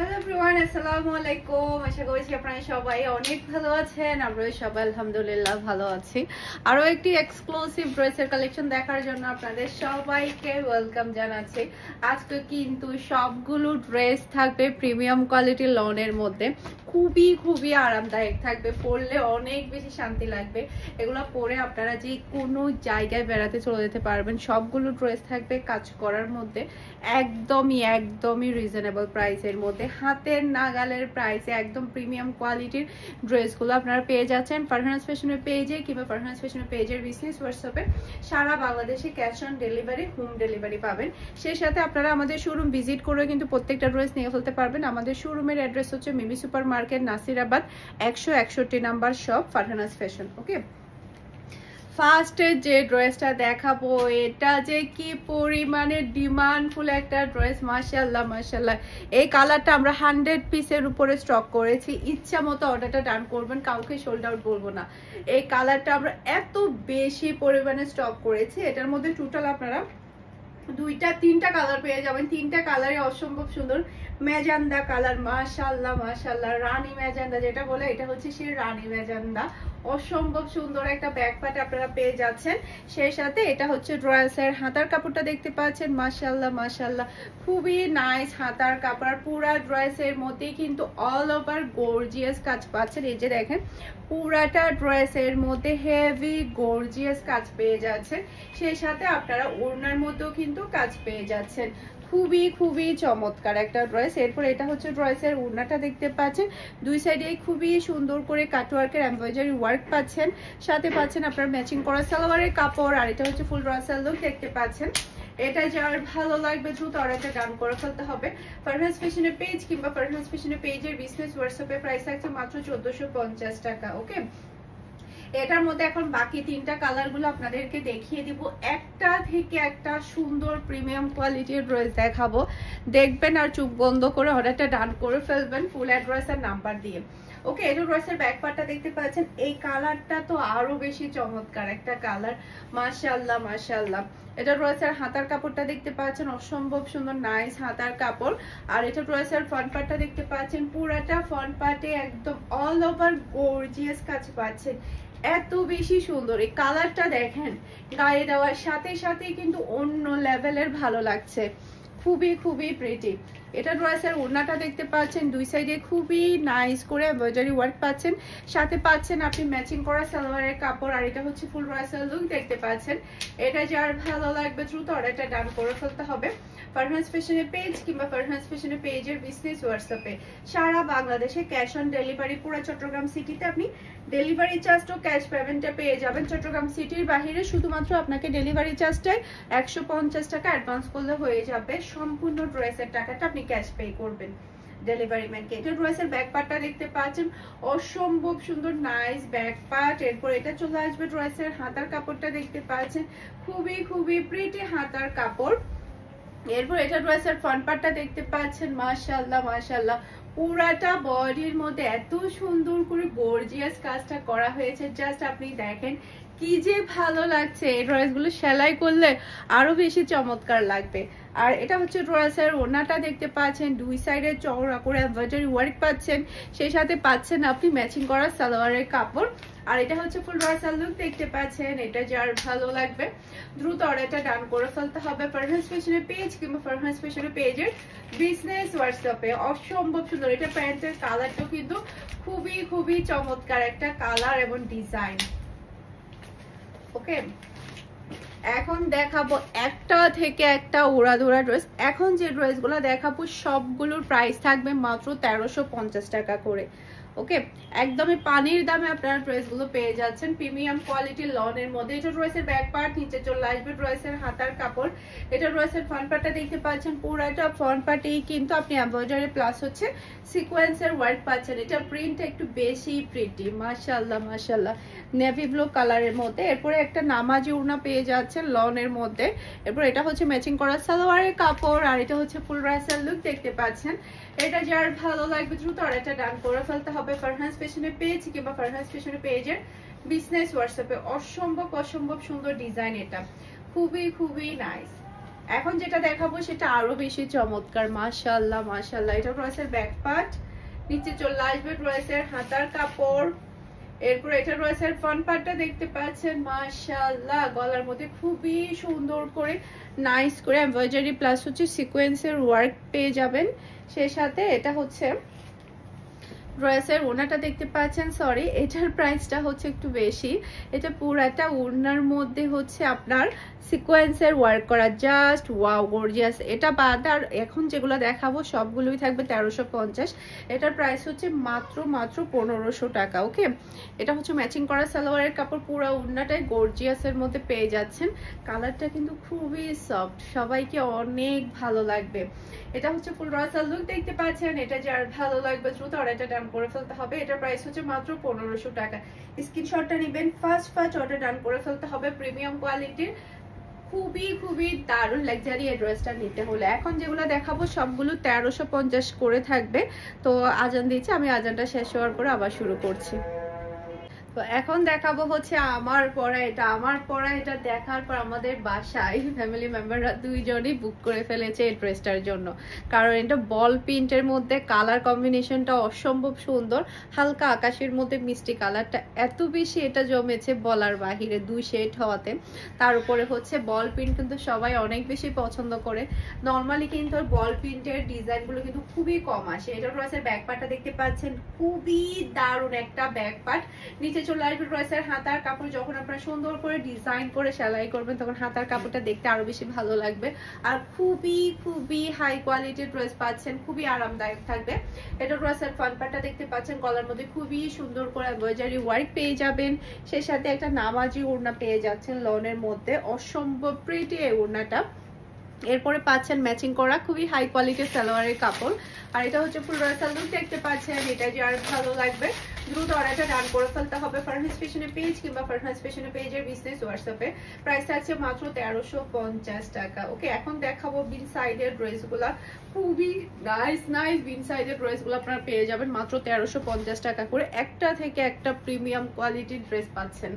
Hello everyone, আসসালামু আলাইকুম। আশা করছি আপনারা সবাই অনেক ভালো আছেন। আমরা সবাই আলহামদুলিল্লাহ ভালো আছি। আরো একটি এক্সক্লুসিভ ড্রেসের কালেকশন দেখার জন্য আপনাদের সবাইকে ওয়েলকাম জানাচ্ছি। আজকে কিন্তু সবগুলো ড্রেস থাকবে প্রিমিয়াম কোয়ালিটির লনের মধ্যে, খুবই আরামদায়ক থাকবে, পরলে অনেক বেশি শান্তি লাগবে। এগুলো পরে আপনারা যে কোনো জায়গায় বেড়াতে চলে যেতে পারবেন। সবগুলো ড্রেস থাকবে কাজ করার মধ্যে, একদমই রিজনেবল প্রাইসের মধ্যে, হাতের নাগালের প্রাইসে একদম প্রিমিয়াম কোয়ালিটির ড্রেসগুলো আপনারা পেয়ে যাচ্ছেন ফারহানাস ফ্যাশনের পেজে কিংবা ফারহানাস ফ্যাশনের পেজের বিজনেস হোয়াটসঅ্যাপে। সারা বাংলাদেশে cash on delivery, home delivery পাবেন। সেই সাথে আপনারা আমাদের শোরুম ভিজিট করে কিন্তু প্রত্যেকটা ড্রেস নিয়ে ফেলতে পারবেন। আমাদের শোরুমের অ্যাড্রেস হচ্ছে Mimi super market, Nasirabad 161 number shop, Farhanas fashion. Okay, ফার্স্টে যে ড্রেসটা দেখাবো এটা যে কি পরিমাণে ডিমান্ডফুল একটা ড্রেস, মাশাআল্লাহ। এই কালারটা আমরা 100 পিসের উপরে স্টক করেছি। ইচ্ছা মতো অর্ডারটা ডান করবেন, কাউকে সোল্ড আউট বলবো না। এই কালারটা আমরা এত বেশি পরিমাণে স্টক করেছি। এটার মধ্যে টোটাল আপনারা তিনটা কালার পেয়ে যাবেন। তিনটা কালারে অসম্ভব সুন্দর। ম্যাজেন্ডা কালার, মাশাআল্লাহ, রানী ম্যাজেন্ডা যেটা বলে, এটা হচ্ছে সেই রানী ম্যাজেন্ডা। অসম্ভব সুন্দর একটা ব্যাক পার্ট আপনারা পেয়ে যাচ্ছেন। সেই সাথে এটা হচ্ছে ড্রেসের হাতার কাপড়টা দেখতে পাচ্ছেন, মাশাআল্লাহ খুবই নাইস হাতার কাপড়। পুরা ড্রেসের মধ্যে কিন্তু অল ওভার গর্জিয়াস কাজ পাচ্ছেন। এই যে দেখেন, পুরাটা ড্রেসের মধ্যে হেভি গর্জিয়াস কাজ পেয়ে যাচ্ছেন। সেই সাথে আপনারা ওড়নার মধ্যেও কিন্তু কাজ পেয়ে যাচ্ছেন। খুবই চমৎকার একটা ড্রেস। এরপর এটা হচ্ছে ড্রেসের ওড়নাটা দেখতে পাচ্ছেন, দুই সাইডে খুবই সুন্দর করে কাটওয়ার্কের এমব্রয়ডারি ওয়ার্ক পাচ্ছেন। সাথে পাচ্ছেন আপনার ম্যাচিং করা সালোয়ারের কাপড়, আর এটা হচ্ছে ফুল ড্রেসের লুক দেখতে পাচ্ছেন। এটা যার ভালো লাগবে দ্রুত অর্ডারটা ডান করে ফেলতে হবে। ফারহানাস ফ্যাশনের পেজ কিংবা ফারহানাস ফ্যাশনের পেজের বিজনেস হোয়াটসঅ্যাপে প্রাইস থাকছে মাত্র 1450 টাকা। ওকে, এটার মধ্যে এখন বাকি তিনটা কালারগুলো আপনাদেরকে দেখিয়ে দিব। একটা থেকে একটা সুন্দর প্রিমিয়াম কোয়ালিটির ড্রেস দেখাবো, দেখবেন আর চোখ বন্ধ করে অর্ডারটা ডান করে ফেলবেন ফুল অ্যাড্রেস আর নাম্বার দিয়ে। ওকে, এটা ড্রেসের ব্যাক পার্টটা দেখতে পাচ্ছেন। এই কালারটা তো আরো বেশি চমৎকার একটা কালার, মাশাআল্লাহ। এটা ড্রেসের হাতার কাপড়টা দেখতে পাচ্ছেন, অসম্ভব সুন্দর নাইস হাতার কাপড়। আর এটা ড্রেসের ফ্রন্ট পার্টটা দেখতে পাচ্ছেন, পুরাটা ফ্রন্ট পার্টে একদম অল ওভার গর্জিয়াস কাজ পাচ্ছেন। এত বেশি সুন্দর এই কালারটা দেখেন, গায়ে দেওয়ার সাথে কিন্তু অন্য লেভেলের ভালো লাগছে। খুবই প্রিটি। এটা ড্রেসের ওড়নাটা দেখতে পাচ্ছেন, দুই সাইডে খুবই নাইস করে এমব্রয়ডারি ওয়ার্ক পাচ্ছেন। সাথে পাচ্ছেন আপনি ম্যাচিং করা সালোয়ারের কাপড়, আর এটা হচ্ছে ফুল ড্রেসের লুক দেখতে পাচ্ছেন। এটা যার ভালো লাগবে দ্রুত অর্ডারটা ডান করে ফেলতে হবে ফারহানাস ফ্যাশনের পেজ কিংবা ফারহানাস ফ্যাশনের পেজের বিজনেস হোয়াটসঅ্যাপে। সারা বাংলাদেশে ক্যাশ অন ডেলিভারি, পুরো চট্টগ্রাম সিটিতে আপনি ডেলিভারি চার্জ ও ক্যাশ পেমেন্টটা পেয়ে যাবেন। চট্টগ্রাম সিটির বাহিরে শুধুমাত্র আপনাকে ডেলিভারি চার্জটাই 150 টাকা অ্যাডভান্স করলে হয়ে যাবে। সম্পূর্ণ ড্রেসের টাকাটা আপনি ক্যাশ পে করবেন ডেলিভারি ম্যানকে। এটা ড্রেসের ব্যাক পার্টটা দেখতে পাচ্ছেন, অসম্ভব সুন্দর নাইস ব্যাক পার্ট। এরপর এটা চলে আসবে ড্রেসের হাতার কাপড়টা দেখতে পাচ্ছেন, খুবই প্রিটি হাতার কাপড়। এরপর এটা ড্রেসের ফ্রন্ট পার্টটা দেখতে পাচ্ছেন, মাশাআল্লাহ পুরাটা বডির মধ্যে এত সুন্দর করে গর্জিয়াস কাজটা করা হয়েছে। জাস্ট আপনি দেখেন কি যে ভালো লাগছে। এই ড্রেসগুলো সেলাই করলে আরো বেশি চমৎকার লাগবে। আর এটা হচ্ছে ড্রেসের ওড়নাটা দেখতে পাচ্ছেন, দুই সাইডে চওড়া করে এমব্রয়ডারি ওয়ার্ক পাচ্ছেন। সেই সাথে পাচ্ছেন আপনি ম্যাচিং করা সালোয়ারের কাপড়, আর এটা হচ্ছে ফুল ড্রেসের লুক দেখতে পাচ্ছেন। এটা যার ভালো লাগবে দ্রুত অর্ডারটা ডান করে ফেলতে হবে ফারহানাস ফ্যাশনের পেজ কিংবা ফারহানাস ফ্যাশনের পেজের বিজনেস হোয়াটসঅ্যাপে। অসম্ভব সুন্দর। এটা প্যান্টের কালারটাও কিন্তু খুবই চমৎকার একটা কালার এবং ডিজাইন। ওকে, এখন দেখাবো একটা থেকে একটা উড়াধুরা ড্রেস। এখন যে ড্রেসগুলো দেখাবো সবগুলোর প্রাইস থাকবে মাত্র 1350 টাকা করে। ওকে, একদমই পানির দামে আপনারা ড্রেসগুলো পেয়ে যাচ্ছেন প্রিমিয়াম কোয়ালিটির লনের মধ্যে। এটা ড্রেসের ব্যাক পার্ট, নিচে চলে আসবে ড্রেসের হাতার কাপড়। এটা ড্রেসের ফ্রন্ট পার্টটা দেখতে পাচ্ছেন, পুরাটা ফ্রন্ট পার্টেই কিন্তু আপনি এমব্রয়ডারি প্লাস হচ্ছে সিকোয়েন্সের ওয়ার্ক পাচ্ছেন। এটা প্রিন্ট একটু বেশি প্রিটি, মাশাআল্লাহ নেভি ব্লু কালারের মধ্যে। এরপরে একটা নামাজি ওড়না পেয়ে যাচ্ছেন লনের মধ্যে। এরপর এটা হচ্ছে ম্যাচিং করা সালোয়ারের কাপড়, আর এটা হচ্ছে ফুল ড্রেসের লুক দেখতে পাচ্ছেন। এটা যার ভালো লাগবে দ্রুত অর্ডারটা ডান করে ফেলতে হবে ফারহানাস ফ্যাশনের পেজ কিংবা ফারহানাস ফ্যাশনের পেজের বিজনেস হোয়াটসঅ্যাপে। অসম্ভব সুন্দর ডিজাইন। এটা খুবই নাইস। এখন যেটা দেখাবো সেটা আরো বেশি চমৎকার, মাশাআল্লাহ মাশাআল্লাহ। এটা ড্রেসের ব্যাক পার্ট, নিচে চলে আসবে ড্রেসের হাতার কাপড়। এরপর এটা ড্রেসের ফ্রন্ট পার্টটা দেখতে পাচ্ছেন, মাশাআল্লাহ। গলার মধ্যে খুবই সুন্দর করে নাইস করে এমব্রয়ডারি প্লাস হচ্ছে সিকোয়েন্সের ওয়ার্ক পেয়ে যাবেন। সেই সাথে এটা হচ্ছে ড্রেসের ওড়নাটা দেখতে পাচ্ছেন, সরি এটার প্রাইসটা হচ্ছে একটু বেশি। এটা পুরাটা ওড়নার মধ্যে হচ্ছে আপনার সিকোয়েন্সের ওয়ার্ক করা, জাস্ট ওয়াও গর্জিয়াস। এটা বাদ আর এখন যেগুলো দেখাবো সবগুলোই থাকবে 1350। এটার প্রাইস হচ্ছে মাত্র 1500 টাকা। ওকে, এটা হচ্ছে ম্যাচিং করা সালোয়ারের কাপড়, পুরো ওড়নাটাই গর্জিয়াসের মধ্যে পেয়ে যাচ্ছেন। কালারটা কিন্তু খুবই সফট, সবাইকে অনেক ভালো লাগবে। এটা হচ্ছে ফুল রসাল লুক দেখতে পাচ্ছেন। এটা যার ভালো লাগবে দ্রুত অর্ডারটা ডান করে ফেলতে হবে। এটার প্রাইস হচ্ছে মাত্র 1500 টাকা। স্ক্রিনশটটা নেবেন, ফার্স্ট অর্ডার ডান করে ফেলতে হবে। প্রিমিয়াম কোয়ালিটির খুবই দারুণ লাক্সারি এই ড্রেসটা নিতে হলে। এখন যেগুলো দেখাবো সবগুলো 1350 করে থাকবে। তো আজান দিচ্ছে, আমি আজানটা শেষ হওয়ার পরে আবার শুরু করছি। তো এখন দেখাবো হচ্ছে আমার পরা। এটা দেখার পর আমাদের বাসায় ফ্যামিলি মেম্বাররা দুইজনই বুক করে ফেলেছে এই ড্রেসটার জন্য, কারণ এটা বল প্রিন্টের মধ্যে কালার কম্বিনেশনটা অসম্ভব সুন্দর। হালকা আকাশের মধ্যে মিষ্টি কালারটা এত বেশি এটা জমেছে বলার বাহিরে, দুই শেড হওয়াতে। তার উপরে হচ্ছে বল প্রিন্ট কিন্তু সবাই অনেক বেশি পছন্দ করে। নর্মালি কিন্তু বল প্রিন্টের ডিজাইনগুলো কিন্তু খুবই কম আসে। এটা ড্রেসের ব্যাক পার্টটা দেখতে পাচ্ছেন, খুবই দারুণ একটা ব্যাক পার্ট। নিচে চলে আসবে ড্রেসের হাতার কাপড়। যখন আপনারা সুন্দর করে ডিজাইন করে সেলাই করবেন তখন হাতার কাপড়টা দেখতে আরো বেশি ভালো লাগবে। আর খুবই হাই কোয়ালিটির ড্রেস পাচ্ছেন, খুবই আরামদায়ক থাকবে। এটা ড্রেসের ফ্রন্ট পার্টটা দেখতে পাচ্ছেন, গলার মধ্যে খুবই সুন্দর করে এমব্রয়ডারি ওয়ার্ক পেয়ে যাবেন। সেই সাথে একটা নামাজি ওড়না পেয়ে যাচ্ছেন লনের মধ্যে, অসম্ভব প্রিটি এই ওড়নাটা। এরপরে পাচ্ছেন ম্যাচিং করা খুবই হাই কোয়ালিটির সালোয়ারের কাপড়। আর এটা হচ্ছে ফুল রসাল লুক দেখতে পাচ্ছেন। এটা যার ভালো লাগবে দ্রুত অর্ডারটা ডান করে ফেলতে হবে ফারহানাস ফ্যাশনের পেজ কিংবা ফারহানাস ফ্যাশনের পেজের বিজনেস হোয়াটসঅ্যাপে। প্রাইস আছে মাত্র 1350 টাকা। ওকে, এখন দেখাবো বিন সাইডের ড্রেসগুলা। খুবই নাইস বিন সাইডের ড্রেসগুলো আপনারা পেয়ে যাবেন মাত্র 1350 টাকা করে। একটা থেকে একটা প্রিমিয়াম কোয়ালিটির ড্রেস পাচ্ছেন।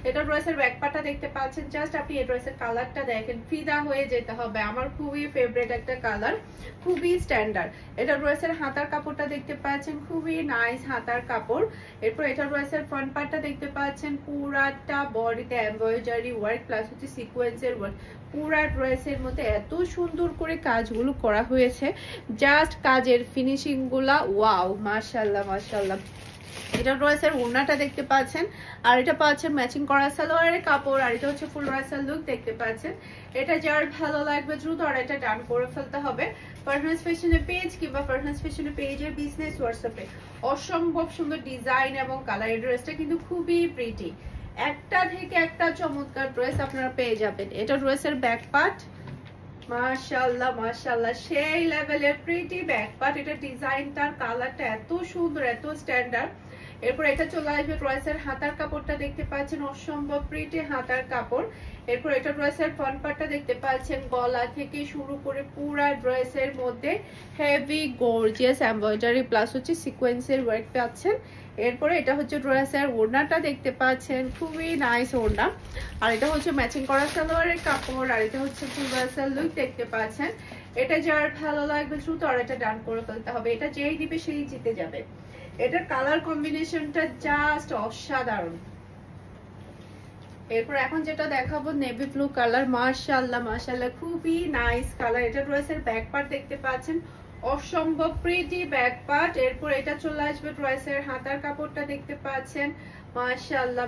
এটা ড্রেসের ব্যাক পার্টটা দেখতে পাচ্ছেন, জাস্ট আপনি এই ড্রেসের কালারটা দেখেন, ফিদা হয়ে যেতে হবে। আমার খুবই ফেভারিট একটা কালার, খুবই স্ট্যান্ডার্ড। এটা ড্রেসের হাতার কাপড়টা দেখতে পাচ্ছেন, খুবই নাইস হাতার কাপড়। এরপর এটা ড্রেসের ফ্রন্ট পার্টটা দেখতে পাচ্ছেন, পুরাটা বডিতে এমব্রয়ডারি ওয়ার্ক প্লাস হচ্ছে সিকোয়েন্সের ওয়ার্ক। পুরা ড্রেসের মধ্যে এত সুন্দর করে কাজগুলো করা হয়েছে, জাস্ট কাজের ফিনিশিং গুলা ওয়াও, মাশাআল্লাহ। এটা ড্রেসের ওড়নাটা দেখতে পাচ্ছেন, আর এটা পাচ্ছেন ম্যাচিং করা সালোয়ারের কাপড়। আর এটা হচ্ছে ফুল রসাল লুক দেখতে পাচ্ছেন। এটা যার ভালো লাগবে দ্রুত অর্ডারটা ডান করে ফেলতে হবে ফারহানাস ফ্যাশনের পেজ কিংবা ফারহানাস ফ্যাশনের পেজের বিজনেস হোয়াটসঅ্যাপে। অসম্ভব সুন্দর ডিজাইন এবং কালার। এই ড্রেসটা কিন্তু খুবই প্রিটি, একটা থেকে একটা চমৎকার ড্রেস আপনারা পেয়ে যাবেন। এটা ড্রেসের ব্যাক পার্ট, মাশাআল্লাহ সেই লেভেলের প্রিটি ব্যাক পার্ট। এটা ডিজাইনটার কালারটা এত সুন্দর, এত স্ট্যান্ডার্ড। এরপর এটা চলে আসবে ড্রেসের হাতার কাপড়টা দেখতে পাচ্ছেন, অসম্ভব প্রিটি হাতার কাপড়। এরপর এটা ড্রেসের ফ্রন্ট পার্টটা দেখতে পাচ্ছেন, গলা থেকে শুরু করে পুরা ড্রেসের মধ্যে হেভি গর্জিয়াস এমব্রয়ডারি প্লাস হচ্ছে সিকোয়েন্সের ওয়ার্ক পাচ্ছেন। এরপরে এটা হচ্ছে ড্রেসের ওড়নাটা দেখতে পাচ্ছেন, খুবই নাইস ওড়না। আর এটা হচ্ছে ম্যাচিং করা সালোয়ারের কাপড়। আর এটা হচ্ছে ফুল রসাল লুক দেখতে পাচ্ছেন। এটা যার ভালো লাগবে দ্রুত অর্ডারটা ডান করে ফেলতে হবে। এটা যেই দিবে সেই জিতে যাবে। এটার কালার কম্বিনেশনটা জাস্ট অসাধারণ। এরপর এখন যেটা দেখাবো নেভি ব্লু কালার, মাশাআল্লাহ খুবই নাইস কালার। এটা ড্রেসের ব্যাক পার্ট দেখতে পাচ্ছেন, অসম্ভব প্রিটি ব্যাক পার্ট। এরপর এটা চলে আসবে ড্রেসের হাতার কাপড়টা দেখতে পাচ্ছেন, মাশাআল্লাহ।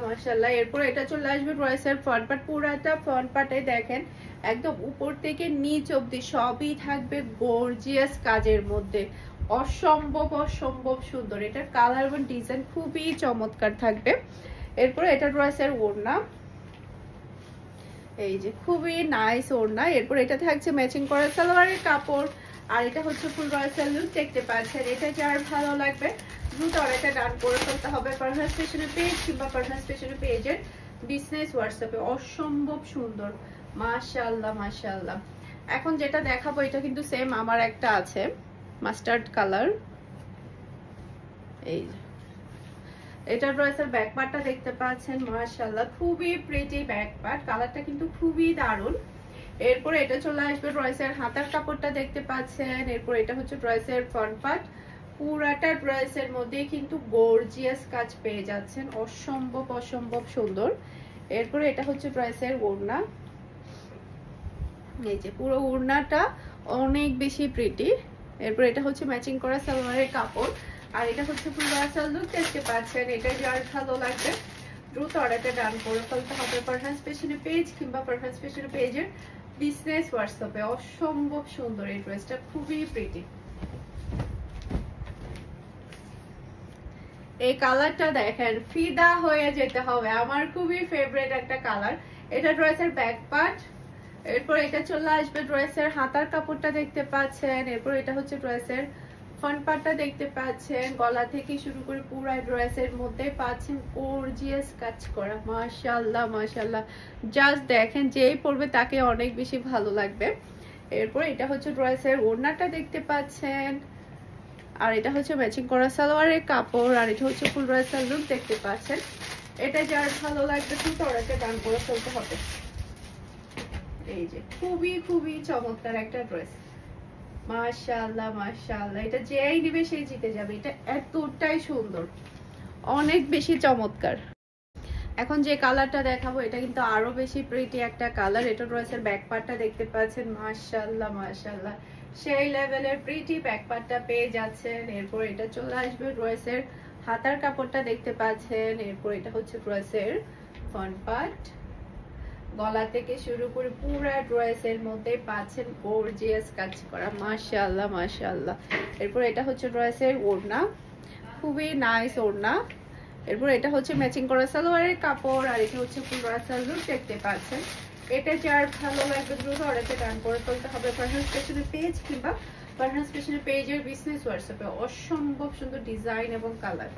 এরপর এটা চলে আসবে ড্রেসের ফ্রন্ট পার্ট। পুরাটা ফ্রন্ট পার্টে দেখেন একদম উপর থেকে নিচ অবধি সবই থাকবে গর্জিয়াস কাজের মধ্যে, অসম্ভব সুন্দর। এটার কালার এবং ডিজাইন খুবই চমৎকার থাকবে। এরপর এটা ড্রেসের ওড়না, এই যে খুবই নাইস ওড়না। এরপর এটা থাকছে ম্যাচিং করা সালোয়ারের কাপড়। আর এটা হচ্ছে ফুল রসাল লুক দেখতে পাচ্ছেন। এটা যার ভালো লাগবে দ্রুত অর্ডারটা ডান করে ফেলতে হবে ফারহানাস ফ্যাশনের পেজ কিংবা ফারহানাস ফ্যাশনের পেজের বিজনেস হোয়াটসঅ্যাপে। অসম্ভব সুন্দর, মাশাআল্লাহ। এখন যেটা দেখাবো এটা কিন্তু সেম আমার একটা আছে মাস্টার্ড কালার। এই এটা ড্রেসের ব্যাক পার্টটা দেখতে পাচ্ছেন, মাশাআল্লাহ খুবই প্রিটি ব্যাক পার্ট। কালারটা কিন্তু খুবই দারুণ। এরপর এটা চলে আসবে ড্রেসের হাতার কাপড়টা দেখতে পাচ্ছেন। এরপর এটা হচ্ছে ড্রেসের ফ্রন্ট পার্ট, পুরাটা ড্রেসের মধ্যে কিন্তু গর্জিয়াস কাজ পেয়ে যাচ্ছেন, অসম্ভব অসম্ভব সুন্দর। এরপরে এটা হচ্ছে ড্রেসের ওড়না, এই যে পুরো ওড়নাটা অনেক বেশি প্রিটি। এরপর এটা হচ্ছে ম্যাচিং করা সালোয়ারের কাপড়, আর এটা হচ্ছে ফুল ভার্সাল লুক দেখতে পাচ্ছেন। এটা যার ভালো লাগবে দ্রুত অর্ডারটা ডান করে ফেলতে হবে ফারহানাস ফ্যাশনের পেজ কিংবা ফারহানাস ফ্যাশনের পেজের বিজনেস হোয়াটসঅ্যাপে। অসম্ভব সুন্দর এই ড্রেসটা, খুবই প্রিটি। এই কালারটা দেখেন, ফিদা হয়ে যেতে হবে, আমার খুবই ফেভারিট একটা কালার। এটা ড্রেসের ব্যাক পার্ট, এরপর এটা চলে আসবে ড্রেসের হাতার কাপড়টা দেখতে পাচ্ছেন। এরপর এটা হচ্ছে ড্রেসের ফ্রন্ট পার্টটা দেখতে পাচ্ছেন, গলা থেকে শুরু করে পুরো ড্রেসের মধ্যে পাচ্ছেন গর্জিয়াস কাজ করা। মাশাআল্লাহ মাশাআল্লাহ, জাস্ট দেখেন যেই পরবে তাকে অনেক বেশি ভালো লাগবে। এরপর এটা হচ্ছে ড্রেসের ওড়নাটা দেখতে পাচ্ছেন, আর এটা হচ্ছে ম্যাচিং করা সালোয়ারের কাপড়, আর এটা হচ্ছে ফুল ড্রেসের লুক দেখতে পাচ্ছেন। এটা যার ভালো লাগবে কিন্তু অর্ডারটা ডান করে ফেলতে হবে। এই যে খুবই খুবই চমৎকার একটা ড্রেস, মাশাআল্লাহ মাশাআল্লাহ, এটা যেই নিবে সেই জিতে যাবে। এটা এতটাই সুন্দর, অনেক বেশি চমৎকার। এখন যে কালারটা দেখাবো এটা কিন্তু আরো বেশি প্রিটি একটা কালার। এটা ড্রেসের ব্যাক পার্টটা দেখতে পাচ্ছেন, মাশাআল্লাহ মাশাআল্লাহ, সেই লেভেলের প্রিটি ব্যাক পার্টটা পেয়ে যাচ্ছেন। এরপর এটা চলে আসবে ড্রেসের হাতার কাপড়টা দেখতে পাচ্ছেন। এরপর এটা হচ্ছে ড্রেসের ফ্রন্ট পার্ট, গলা থেকে শুরু করে পুরো ড্রেসের মধ্যে পাচ্ছেন গর্জিয়াস কাজ করা। মাশাআল্লাহ মাশাআল্লাহ। এরপর এটা হচ্ছে ড্রেসের ওড়না, খুবই নাইস ওড়না। এরপর এটা হচ্ছে ম্যাচিং করা সালোয়ারের কাপড়, আর এটা হচ্ছে ফুল ভার্সাল লুক দেখতে পাচ্ছেন। এটা যার ভালো লাগবে দ্রুত অর্ডারটা ডান করে ফেলতে হবে ফারহানাস ফ্যাশনের পেজ কিংবা ফারহানাস ফ্যাশনের পেজের বিজনেস হোয়াটসঅ্যাপে। অসম্ভব সুন্দর ডিজাইন এবং কালার।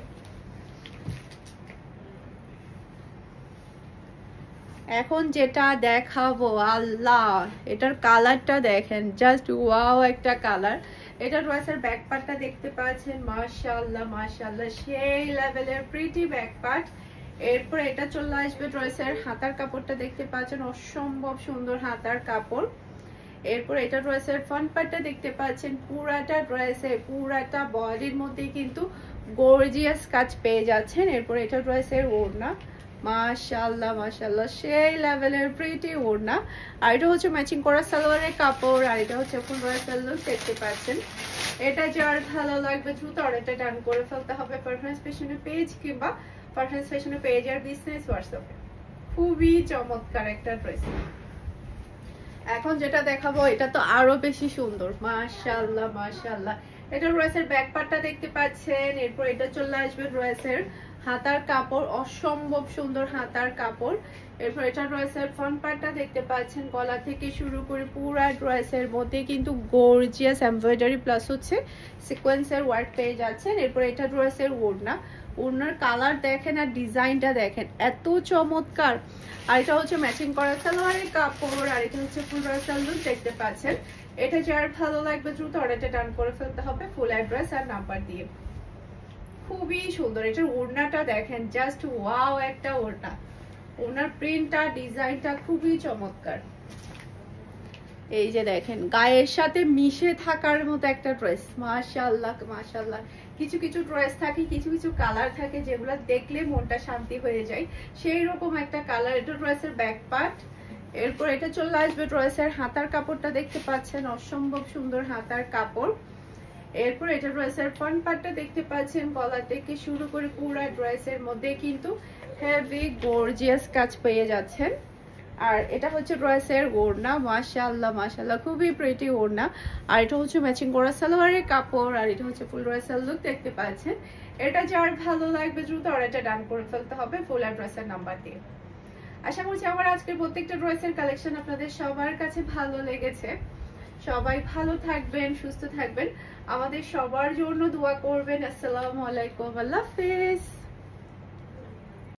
এখন যেটা দেখাবো, আল্লাহ এটার কালারটা দেখেন, জাস্ট ওয়াও একটা কালার। এটা ড্রেসের ব্যাক পার্টটা দেখতে পাচ্ছেন, মাশাআল্লাহ মাশাআল্লাহ, সেই লেভেলের প্রিটি ব্যাক পার্ট। এরপর এটা চলে আসবে ড্রেসের হাতার কাপড়টা দেখতে পাচ্ছেন, অসম্ভব সুন্দর হাতার কাপড়। এরপর এটা ড্রেসের ফ্রন্ট পার্টটা দেখতে পাচ্ছেন, পুরাটা ড্রেসে পুরাটা বডির মধ্যে কিন্তু গর্জিয়াস কাজ পেয়ে যাচ্ছেন। এরপর এটা ড্রেসের ওড়না, মাশাআল্লাহ মাশাআল্লাহ, সেই লেভেলের প্রিটি ওড়না। আর এটা হচ্ছে ম্যাচিং করা সালোয়ারের কাপড়, আর এটা হচ্ছে ফুল ভার্সাল লুক দেখতে পাচ্ছেন। এটা যার ভালো লাগবে দ্রুত অর্ডারটা ডান করে ফেলতে হবে ফারহানাস ফ্যাশনের পেজ কিংবা ফারহানাস ফ্যাশনের পেজ আর বিজনেস হোয়াটসঅ্যাপে। খুবই চমৎকার একটা ড্রেস। এখন যেটা দেখাবো এটা তো আরো বেশি সুন্দর, মাশাআল্লাহ মাশাআল্লাহ। এটা ড্রেসের ব্যাক পার্টটা দেখতে পাচ্ছেন। এরপর এটা চলে আসবে ড্রেসের হাতার কাপড়, অসম্ভব সুন্দর হাতার কাপড়। এরপর এটা ড্রেসের ফ্রন্ট পার্টটা দেখতে পাচ্ছেন, গলা থেকে শুরু করে পুরো ড্রেসের মধ্যে কিন্তু গর্জিয়াস এমব্রয়ডারি প্লাস হচ্ছে সিকোয়েন্সের ওয়ার্ক পেয়ে যাচ্ছেন। এরপর এটা ড্রেসের ওড়না, ওড়নার কালার দেখেন আর ডিজাইনটা দেখেন, এত চমৎকার। আর এটা হচ্ছে ম্যাচিং করা সালোয়ারের কাপড়, আর এটা হচ্ছে ফুল ভার্সাল লুক দেখতে পাচ্ছেন। এটা যার ভালো লাগবে দ্রুত অর্ডারটা ডান করে ফেলতে হবে ফুল অ্যাড্রেস আর নাম্বার দিয়ে। খুবই সুন্দর, এটার ওড়নাটা দেখেন, জাস্ট ওয়াও একটা ওড়না। ওড়নার প্রিন্টটা ডিজাইনটা খুবই চমৎকার। এই যে দেখেন গায়ের সাথে মিশে থাকার মতো একটা ড্রেস, মাশাআল্লাহ মাশাআল্লাহ। কিছু কিছু ড্রেস থাকে, কিছু কিছু কালার থাকে যেগুলো দেখলে মনটা শান্তি হয়ে যায়, সেই রকম একটা কালার। এটা ড্রেসের ব্যাক পার্ট। এরপর এটা চলে আসবে ড্রেসের হাতার কাপড়টা দেখতে পাচ্ছেন, অসম্ভব সুন্দর হাতার কাপড়। এরপর এটা ড্রেসের ফ্রন্ট পার্টটা দেখতে পাচ্ছেন, গলা থেকে শুরু করে পুরো ড্রেসের মধ্যে কিন্তু হেভি গর্জিয়াস কাজ পেয়ে যাচ্ছেন। আর এটা হচ্ছে ড্রেসের ওড়না, মাশাআল্লাহ মাশাআল্লাহ, খুবই প্রিটি ওড়না। আর এটা হচ্ছে ম্যাচিং করা সালোয়ারের কাপড়, আর এটা হচ্ছে ফুল ড্রেসের লুক দেখতে পাচ্ছেন। এটা যার ভালো লাগবে দ্রুত অর্ডারটা ডান করে ফেলতে হবে ফুল অ্যাড্রেসের নাম্বার দিয়ে। আশা করছি আমার আজকের প্রত্যেকটা ড্রেসের কালেকশন আপনাদের সবার কাছে ভালো লেগেছে। সবাই ভালো থাকবেন, সুস্থ থাকবেন, আমাদের সবার জন্য দোয়া করবেন। আসসালামু আলাইকুম, আল্লাহ হাফেজ।